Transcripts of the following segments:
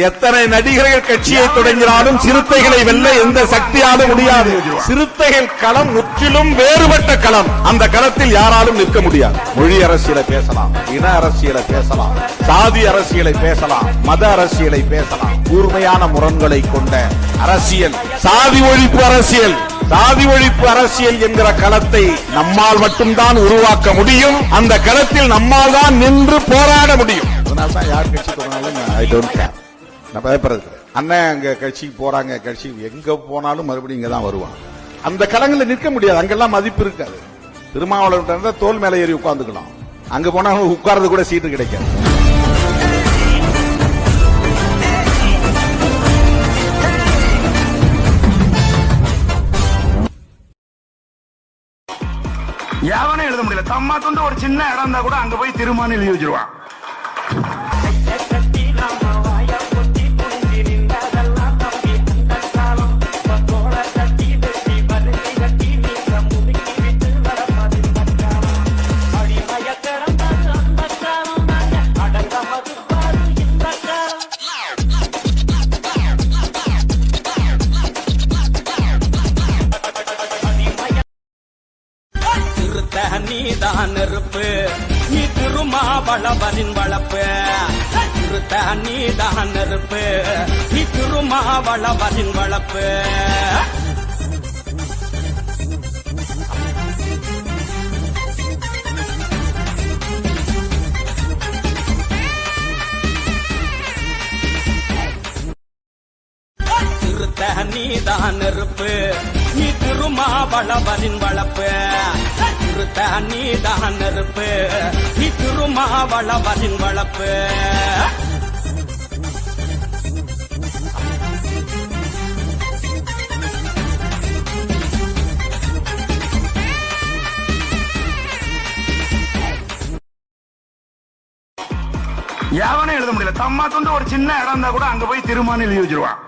எத்தனை நடிகர்கள் கட்சியை தொடங்கினாலும் சிறுத்தைகளை வெல்ல எந்த சக்தியாலும் முடியாது. சிறுத்தைகள் களம் முற்றிலும் வேறுபட்ட களம். அந்த களத்தில் யாராலும் நிற்க முடியாது. மொழி அரசியலை பேசலாம், இன அரசியலை பேசலாம், சாதி அரசியலை பேசலாம், மத அரசியலை பேசலாம். கூர்மையான முரண்களை கொண்ட அரசியல் சாதி ஒழிப்பு அரசியல். சாதி ஒழிப்பு அரசியல் என்கிற களத்தை நம்மால் மட்டும்தான் உருவாக்க முடியும். அந்த களத்தில் நம்மால் தான் நின்று போராட முடியும். அதனால்தான் யார் கட்சி போனாலும் ஐ டோன்ட் கேர், நான் பயப்படுறது. அண்ணன் அங்க கட்சிக்கு போறாங்க, கட்சி எங்க போனாலும் மறுபடியும் இங்க தான் வருவாங்க. அந்த களங்களில் நிற்க முடியாது, அங்கெல்லாம் மதிப்பு இருக்காது. திருமாவளவன் தோல் மேல ஏறி உட்கார்ந்துக்கலாம், அங்க போனா உட்கார்றது கூட சீட்டு கிடைக்காது. யாவனே எழுத முடியல. தம்மா தொண்டு ஒரு சின்ன இடம் இருந்தா கூட அங்க போய் திருமான்னு எழுதி வச்சிருவான். நீதான் நெருப்பு, நீ திருமாவளவனின் வளப்பு. நீதான் நெருப்பு, நீ திருமாவளவனின் வளப்பு. நீதான் நெருப்பு, நீ திருமாவளவனின் வளப்பு. நீதான் நெருப்பு, நீ திருமாவளவனின் வளப்பு. யாவனே எழுத முடியல. தம்மா தொண்டு ஒரு சின்ன இடம் இருந்தா கூட அங்க போய் திருமான்னு எழுதி வச்சிருவான்.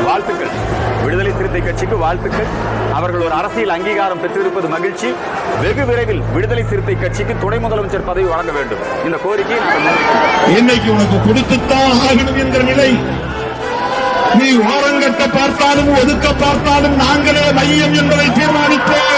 வாழ்த்துக்கள். விடுதலை சிறுத்தை கட்சிக்கு வாழ்த்துக்கள். அவர்கள் ஒரு அரசியல் அங்கீகாரம் பெற்றிருப்பது மகிழ்ச்சி. வெகு விரைவில் விடுதலை சிறுத்தை கட்சிக்கு துணை முதலமைச்சர் பதவி வழங்க வேண்டும். இந்த கோரிக்கையை இன்னைக்கு உனக்கு கொடுத்துத்தான் ஆகணும் என்கிற நிலை. நீ ஓரங்கட்ட பார்த்தாலும் ஒதுக்க பார்த்தாலும் நாங்களே மையம் என்பதை தீர்மானித்தோம்.